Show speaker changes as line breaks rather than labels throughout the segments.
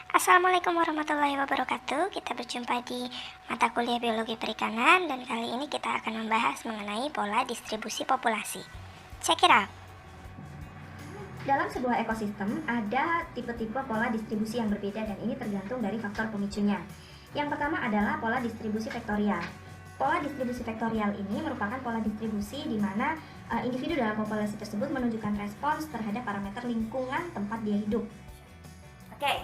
Assalamualaikum warahmatullahi wabarakatuh. Kita berjumpa di mata kuliah biologi perikanan dan kali ini kita akan membahas mengenai pola distribusi populasi. Check it out.
Dalam sebuah ekosistem ada tipe-tipe pola distribusi yang berbeda dan ini tergantung dari faktor pemicunya. Yang pertama adalah pola distribusi vektorial. Pola distribusi vektorial ini merupakan pola distribusi di mana individu dalam populasi tersebut menunjukkan respons terhadap parameter lingkungan tempat dia hidup.
Oke,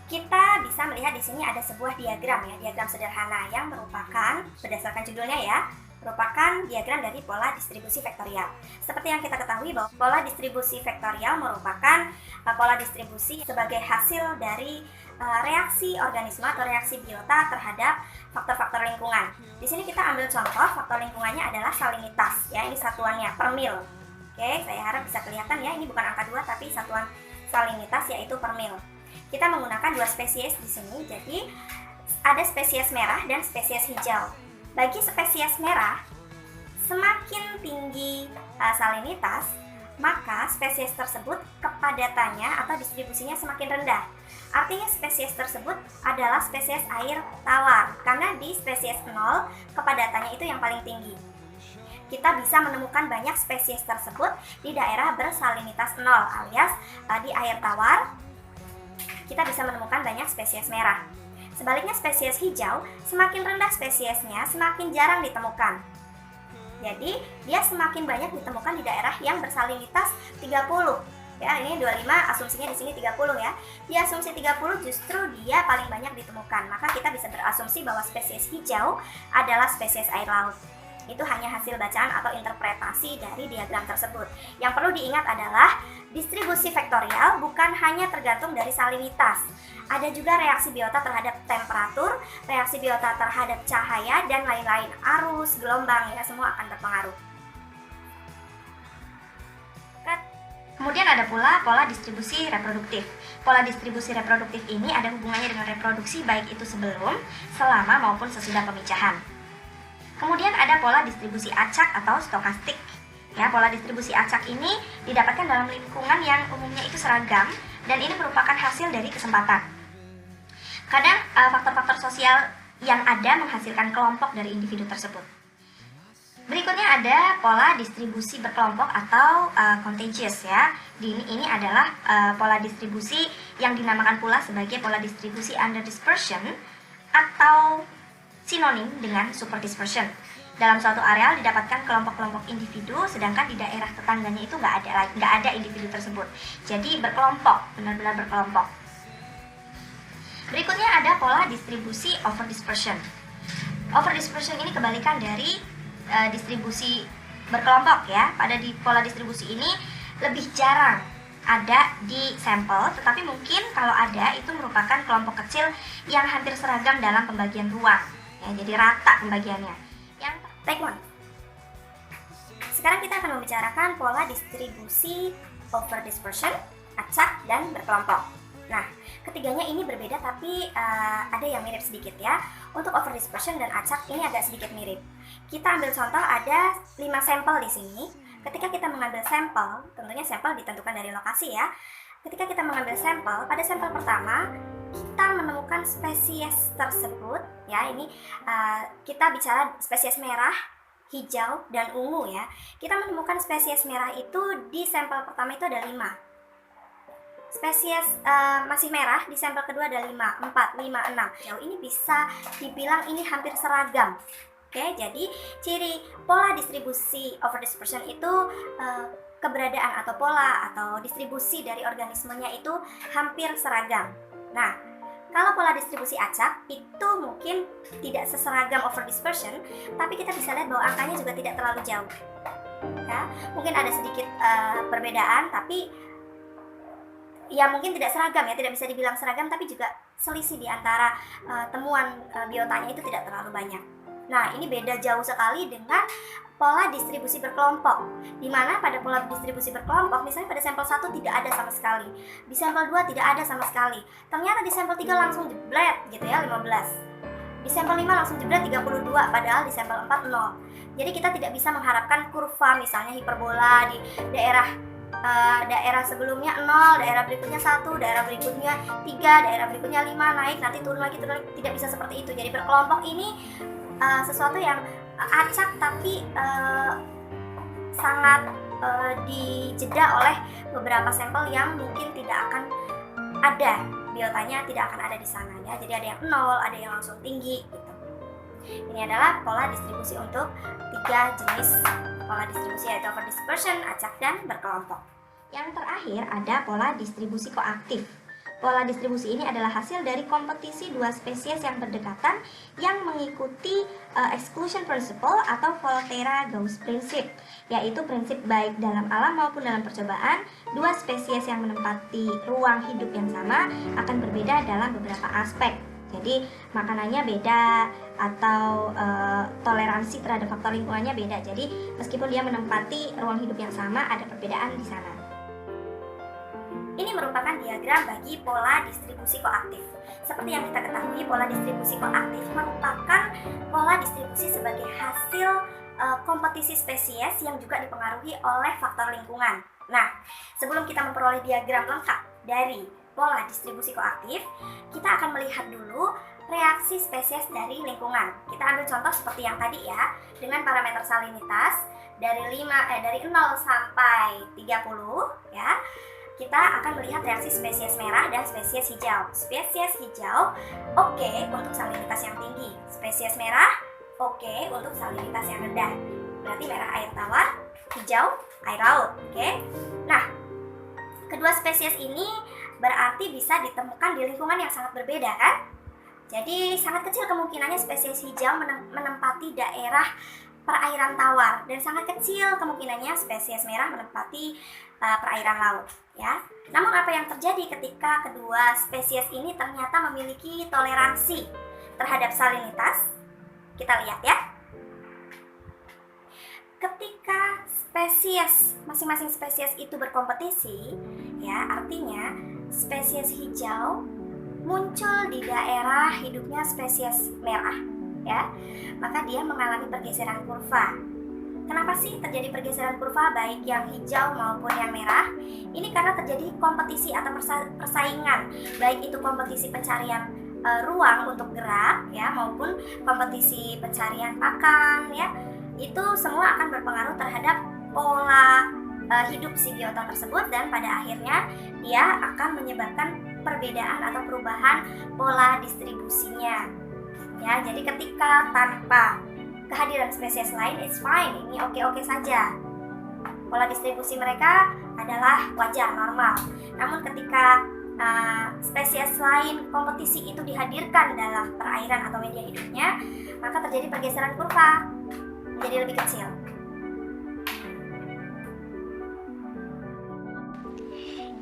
kita bisa melihat di sini ada sebuah diagram sederhana yang merupakan, berdasarkan judulnya ya, merupakan diagram dari pola distribusi vektorial. Seperti yang kita ketahui bahwa pola distribusi vektorial merupakan pola distribusi sebagai hasil dari reaksi organisme atau reaksi biota terhadap faktor-faktor lingkungan. Di sini kita ambil contoh, faktor lingkungannya adalah salinitas, ya, ini satuannya per mil. Oke, saya harap bisa kelihatan ya, ini bukan angka 2 tapi satuan salinitas yaitu per mil. Kita menggunakan dua spesies di sini, jadi ada spesies merah dan spesies hijau. Bagi spesies merah, semakin tinggi salinitas, maka spesies tersebut kepadatannya atau distribusinya semakin rendah. Artinya spesies tersebut adalah spesies air tawar, karena di spesies 0 kepadatannya itu yang paling tinggi. Kita bisa menemukan banyak spesies tersebut di daerah bersalinitas 0 alias di air tawar. Kita bisa menemukan banyak spesies merah. Sebaliknya spesies hijau, semakin rendah spesiesnya, semakin jarang ditemukan. Jadi, dia semakin banyak ditemukan di daerah yang bersalinitas 30. Ya, ini 25, asumsinya di sini 30 ya. Di asumsi 30 justru dia paling banyak ditemukan. Maka kita bisa berasumsi bahwa spesies hijau adalah spesies air laut. Itu hanya hasil bacaan atau interpretasi dari diagram tersebut. Yang perlu diingat adalah distribusi vektorial bukan hanya tergantung dari salinitas. Ada juga reaksi biota terhadap temperatur, reaksi biota terhadap cahaya, dan lain-lain. Arus, gelombang, ya, semua akan berpengaruh.
Kemudian ada pula pola distribusi reproduktif. Pola distribusi reproduktif ini ada hubungannya dengan reproduksi baik itu sebelum, selama, maupun sesudah pemicahan. Kemudian ada pola distribusi acak atau stokastik. Ya, pola distribusi acak ini didapatkan dalam lingkungan yang umumnya itu seragam dan ini merupakan hasil dari kesempatan. Kadang faktor-faktor sosial yang ada menghasilkan kelompok dari individu tersebut. Berikutnya ada pola distribusi berkelompok atau contagious ya. Ini adalah pola distribusi yang dinamakan pula sebagai pola distribusi under dispersion atau sinonim dengan super dispersion. Dalam suatu areal didapatkan kelompok-kelompok individu, sedangkan di daerah tetangganya itu nggak ada individu tersebut. Jadi berkelompok, benar-benar berkelompok. Berikutnya ada pola distribusi over dispersion. Over dispersion ini kebalikan dari distribusi berkelompok ya. Pada di pola distribusi ini lebih jarang ada di sampel, tetapi mungkin kalau ada itu merupakan kelompok kecil yang hampir seragam dalam pembagian ruang. Ya, jadi rata pembagiannya. Yang
Take one. Sekarang kita akan membicarakan pola distribusi over dispersion, acak, dan berkelompok. Nah, ketiganya ini berbeda tapi ada yang mirip sedikit ya. Untuk over dispersion dan acak ini agak sedikit mirip. Kita ambil contoh ada 5 sampel di sini. Ketika kita mengambil sampel, tentunya sampel ditentukan dari lokasi ya. Ketika kita mengambil sampel, pada sampel pertama kita menemukan spesies tersebut ya, ini kita bicara spesies merah, hijau, dan ungu ya. Kita menemukan spesies merah itu di sampel pertama itu ada 5. Spesies masih merah di sampel kedua ada 5, 4, 5, 6. Jauh ini bisa dibilang ini hampir seragam. Oke, jadi ciri pola distribusi over dispersion itu keberadaan atau pola atau distribusi dari organismenya itu hampir seragam. Nah, kalau pola distribusi acak itu mungkin tidak seseragam over dispersion, tapi kita bisa lihat bahwa angkanya juga tidak terlalu jauh. Ya, mungkin ada sedikit perbedaan, tapi ya mungkin tidak seragam ya, tidak bisa dibilang seragam, tapi juga selisih di antara temuan biotanya itu tidak terlalu banyak. Nah, ini beda jauh sekali dengan pola distribusi berkelompok, di mana pada pola distribusi berkelompok, misalnya pada sampel 1 tidak ada sama sekali, di sampel 2 tidak ada sama sekali, ternyata di sampel 3 langsung jebret gitu ya, 15, di sampel 5 langsung jebret 32, padahal di sampel 4 0. Jadi kita tidak bisa mengharapkan kurva misalnya hiperbola di daerah daerah sebelumnya 0, daerah berikutnya 1, daerah berikutnya 3, daerah berikutnya 5, naik, nanti turun lagi, tidak bisa seperti itu. Jadi berkelompok ini sesuatu yang acak tapi sangat dijeda oleh beberapa sampel yang mungkin tidak akan ada, biotanya tidak akan ada di sana ya. Jadi ada yang 0, ada yang langsung tinggi gitu. Ini adalah pola distribusi untuk 3 jenis pola distribusi, yaitu overdispersion, acak, dan berkelompok.
Yang terakhir ada pola distribusi koaktif. Pola distribusi ini adalah hasil dari kompetisi dua spesies yang berdekatan yang mengikuti exclusion principle atau Volterra-Gauss principle, yaitu prinsip baik dalam alam maupun dalam percobaan, dua spesies yang menempati ruang hidup yang sama akan berbeda dalam beberapa aspek. Jadi makanannya beda atau toleransi terhadap faktor lingkungannya beda. Jadi meskipun dia menempati ruang hidup yang sama, ada perbedaan di sana.
Ini merupakan diagram bagi pola distribusi koaktif. Seperti yang kita ketahui, pola distribusi koaktif merupakan pola distribusi sebagai hasil kompetisi spesies yang juga dipengaruhi oleh faktor lingkungan. Nah, sebelum kita memperoleh diagram lengkap dari pola distribusi koaktif, kita akan melihat dulu reaksi spesies dari lingkungan. Kita ambil contoh seperti yang tadi ya, dengan parameter salinitas dari 0 sampai 30 ya. Kita akan melihat reaksi spesies merah dan spesies hijau. Spesies hijau oke untuk salinitas yang tinggi, spesies merah oke untuk salinitas yang rendah. Berarti merah air tawar, hijau air laut. Oke. Nah, kedua spesies ini berarti bisa ditemukan di lingkungan yang sangat berbeda kan? Jadi sangat kecil kemungkinannya spesies hijau menempati daerah perairan tawar, dan sangat kecil kemungkinannya spesies merah menempati perairan laut ya. Namun apa yang terjadi ketika kedua spesies ini ternyata memiliki toleransi terhadap salinitas? Kita lihat ya. Ketika masing-masing spesies itu berkompetisi ya, artinya spesies hijau muncul di daerah hidupnya spesies merah ya, maka dia mengalami pergeseran kurva. Kenapa sih terjadi pergeseran kurva baik yang hijau maupun yang merah? Ini karena terjadi kompetisi atau persaingan, baik itu kompetisi pencarian ruang untuk gerak ya, maupun kompetisi pencarian pakan ya. Itu semua akan berpengaruh terhadap pola hidup si biota tersebut, dan pada akhirnya dia akan menyebabkan perbedaan atau perubahan pola distribusinya. Ya, jadi ketika tanpa kehadiran spesies lain, it's fine, ini oke-oke saja. Pola distribusi mereka adalah wajar, normal. Namun ketika spesies lain, kompetisi itu dihadirkan dalam perairan atau media hidupnya, maka terjadi pergeseran kurva menjadi lebih kecil.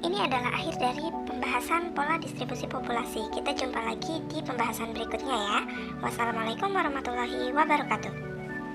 Ini adalah akhir dari pembahasan pola distribusi populasi. Kita jumpa lagi di pembahasan berikutnya ya. Wassalamualaikum warahmatullahi wabarakatuh.